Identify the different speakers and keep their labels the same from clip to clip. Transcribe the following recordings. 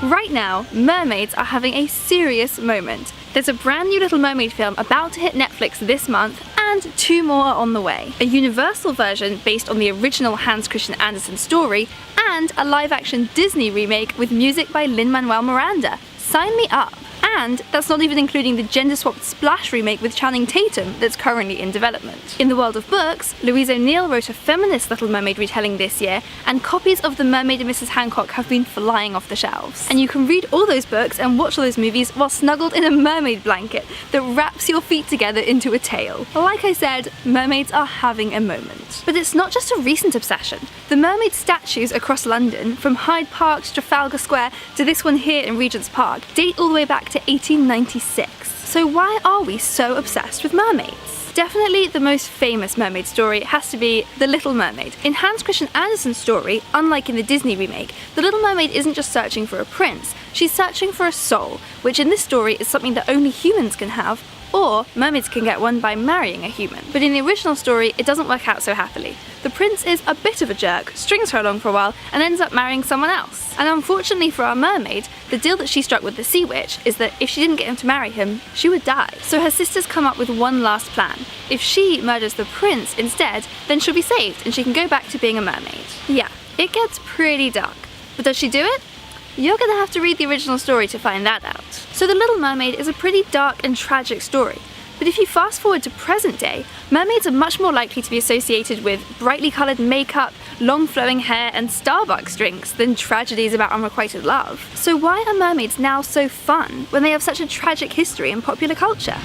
Speaker 1: Right now, mermaids are having a serious moment. There's a brand new Little Mermaid film about to hit Netflix this month, and 2 more are on the way. A Universal version based on the original Hans Christian Andersen story, and a live-action Disney remake with music by Lin-Manuel Miranda. Sign me up! And that's not even including the gender-swapped Splash remake with Channing Tatum that's currently in development. In the world of books, Louise O'Neill wrote a feminist Little Mermaid retelling this year, and copies of The Mermaid and Mrs. Hancock have been flying off the shelves. And you can read all those books and watch all those movies while snuggled in a mermaid blanket that wraps your feet together into a tail. Like I said, mermaids are having a moment. But it's not just a recent obsession. The mermaid statues across London, from Hyde Park to Trafalgar Square to this one here in Regent's Park, date all the way back to 1896. So why are we so obsessed with mermaids? Definitely the most famous mermaid story has to be The Little Mermaid. In Hans Christian Andersen's story, unlike in the Disney remake, the Little Mermaid isn't just searching for a prince, she's searching for a soul, which in this story is something that only humans can have, or mermaids can get one by marrying a human. But in the original story, it doesn't work out so happily. The prince is a bit of a jerk, strings her along for a while, and ends up marrying someone else. And unfortunately for our mermaid, the deal that she struck with the sea witch is that if she didn't get him to marry him, she would die. So her sisters come up with one last plan. If she murders the prince instead, then she'll be saved and she can go back to being a mermaid. Yeah, it gets pretty dark. But does she do it? You're gonna have to read the original story to find that out. So The Little Mermaid is a pretty dark and tragic story. But if you fast forward to present day, mermaids are much more likely to be associated with brightly coloured makeup, long flowing hair and Starbucks drinks than tragedies about unrequited love. So why are mermaids now so fun when they have such a tragic history in popular culture?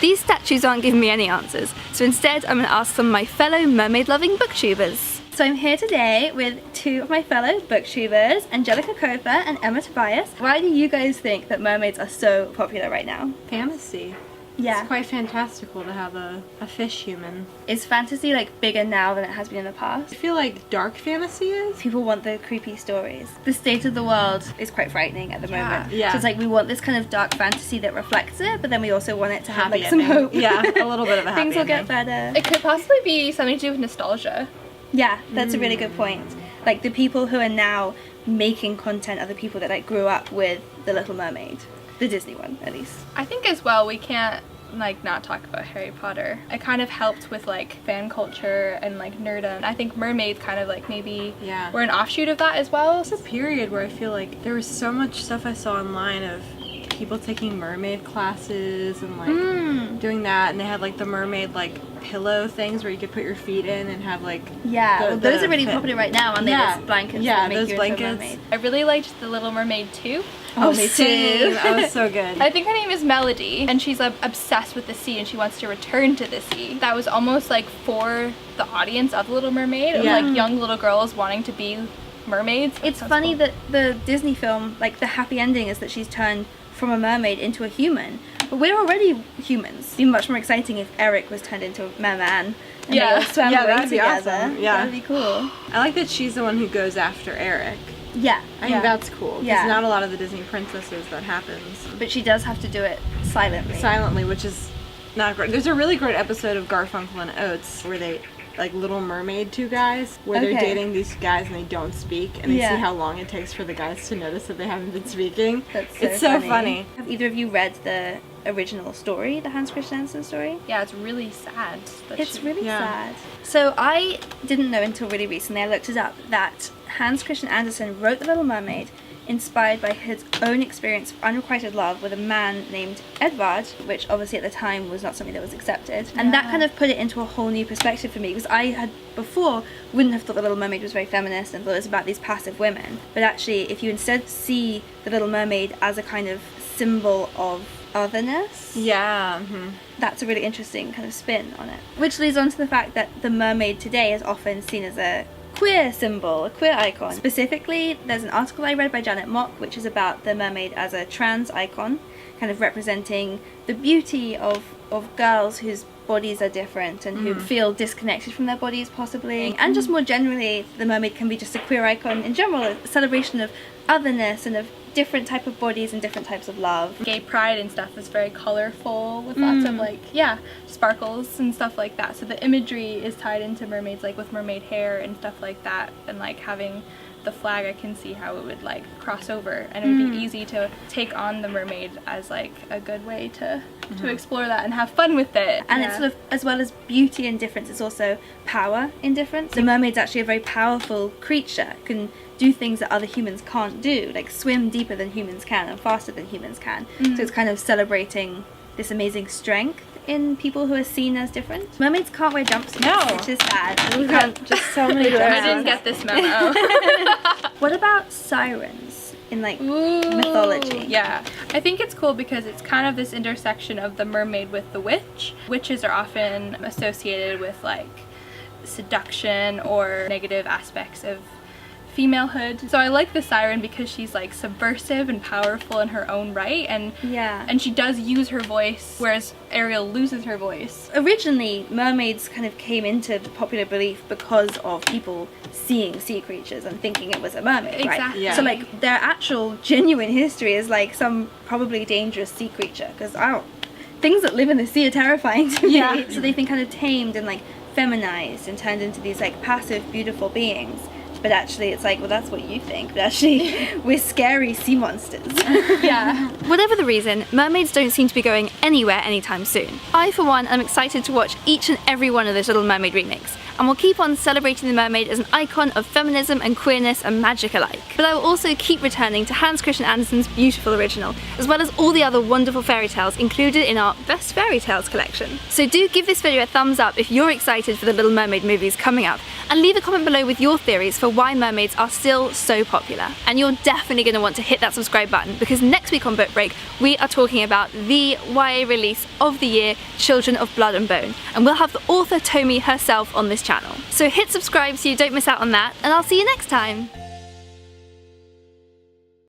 Speaker 1: These statues aren't giving me any answers, so instead I'm going to ask some of my fellow mermaid-loving booktubers. So I'm here today with 2 of my fellow booktubers, Angelica Copa and Emma Tobias. Why do you guys think that mermaids are so popular right now?
Speaker 2: Fantasy.
Speaker 1: Yeah.
Speaker 2: It's quite fantastical to have a fish human.
Speaker 1: Is fantasy like bigger now than it has been in the past?
Speaker 2: I feel like dark fantasy is.
Speaker 1: People want the creepy stories. The state of the world is quite frightening at the moment.
Speaker 2: Yeah.
Speaker 1: So it's like we want this kind of dark fantasy that reflects it, but then we also want it to have
Speaker 2: Happy
Speaker 1: like some
Speaker 2: ending.
Speaker 1: hope.
Speaker 2: Yeah, a little bit of a happy
Speaker 1: Things will get
Speaker 2: ending.
Speaker 1: better.
Speaker 3: It could possibly be something to do with nostalgia.
Speaker 1: Yeah, that's a really good point. Like the people who are now making content are the people that like grew up with The Little Mermaid. The Disney one, at least.
Speaker 3: I think as well we can't like not talk about Harry Potter. It kind of helped with like fan culture and like nerdom. I think mermaids kind of like maybe were an offshoot of that as well.
Speaker 2: It's a period where I feel like there was so much stuff I saw online of people taking mermaid classes and like doing that, and they had like the mermaid like pillow things where you could put your feet in and have like
Speaker 1: those are really popular right now, and they just blankets that make
Speaker 2: those
Speaker 1: you
Speaker 2: blankets.
Speaker 1: into a mermaid.
Speaker 3: I really liked The Little Mermaid too.
Speaker 1: Oh, me too.
Speaker 2: That was so good.
Speaker 3: I think her name is Melody, and she's obsessed with the sea and she wants to return to the sea. That was almost like for the audience of The Little Mermaid, of like young little girls wanting to be mermaids.
Speaker 1: It's funny that the Disney film, like the happy ending is that she's turned from a mermaid into a human. But we're already humans. It'd be much more exciting if Eric was turned into a merman and they all swam away
Speaker 2: that'd be
Speaker 1: together.
Speaker 2: awesome. Yeah.
Speaker 1: That'd be cool.
Speaker 2: I like that she's the one who goes after Eric.
Speaker 1: Yeah.
Speaker 2: I think that's cool. Because
Speaker 1: Yeah.
Speaker 2: not a lot of the Disney princesses that happens.
Speaker 1: But she does have to do it silently.
Speaker 2: Silently, which is not great. There's a really great episode of Garfunkel and Oates where they, like Little Mermaid 2 guys, where they're dating these guys and they don't speak, and they see how long it takes for the guys to notice that they haven't been speaking.
Speaker 1: It's so funny. Have either of you read the original story, the Hans Christian Andersen story?
Speaker 3: Yeah, it's really sad.
Speaker 1: It's really sad. So I didn't know until really recently, I looked it up, that Hans Christian Andersen wrote The Little Mermaid inspired by his own experience of unrequited love with a man named Edvard, which obviously at the time was not something that was accepted. And that kind of put it into a whole new perspective for me, because I had before wouldn't have thought The Little Mermaid was very feminist and thought it was about these passive women. But actually, if you instead see The Little Mermaid as a kind of symbol of otherness, that's a really interesting kind of spin on it. Which leads on to the fact that the mermaid today is often seen as a queer symbol, a queer icon. Specifically, there's an article I read by Janet Mock which is about the mermaid as a trans icon, kind of representing the beauty of girls whose bodies are different and who feel disconnected from their bodies possibly. And just more generally, the mermaid can be just a queer icon in general, a celebration of otherness and of different type of bodies and different types of love.
Speaker 3: Gay pride and stuff is very colorful with lots of like sparkles and stuff like that, so the imagery is tied into mermaids, like with mermaid hair and stuff like that, and like having the flag, I can see how it would like cross over, and it would be easy to take on the mermaid as like a good way to explore that and have fun with it.
Speaker 1: And it's sort of, as well as beauty and difference, it's also power in difference. The mermaid's actually a very powerful creature, can do things that other humans can't do, like swim deeper than humans can and faster than humans can. So it's kind of celebrating this amazing strength in people who are seen as different. Mermaids can't wear jumpsuits, which is sad.
Speaker 2: We've got just so many
Speaker 3: I didn't get this memo.
Speaker 1: What about sirens in like mythology?
Speaker 3: Yeah, I think it's cool because it's kind of this intersection of the mermaid with the witch. Witches are often associated with like seduction or negative aspects of femalehood. So I like the siren because she's like subversive and powerful in her own right, and she does use her voice, whereas Ariel loses her voice.
Speaker 1: Originally, mermaids kind of came into the popular belief because of people seeing sea creatures and thinking it was a mermaid, right?
Speaker 3: Exactly.
Speaker 2: Yeah.
Speaker 1: So like their actual genuine history is like some probably dangerous sea creature, because things that live in the sea are terrifying to me. So they've been kind of tamed and like feminized and turned into these like passive, beautiful beings. But actually it's like, well, that's what you think, but actually we're scary sea monsters. Whatever the reason, mermaids don't seem to be going anywhere anytime soon. I, for one, am excited to watch each and every one of those Little Mermaid remakes, and we'll keep on celebrating the mermaid as an icon of feminism and queerness and magic alike. But I will also keep returning to Hans Christian Andersen's beautiful original, as well as all the other wonderful fairy tales included in our Best Fairy Tales collection. So do give this video a thumbs up if you're excited for the Little Mermaid movies coming up, and leave a comment below with your theories for why mermaids are still so popular. And you're definitely going to want to hit that subscribe button, because next week on Book Break we are talking about the YA release of the year, Children of Blood and Bone, and we'll have the author Tomi herself on this channel. So hit subscribe so you don't miss out on that, and I'll see you next time!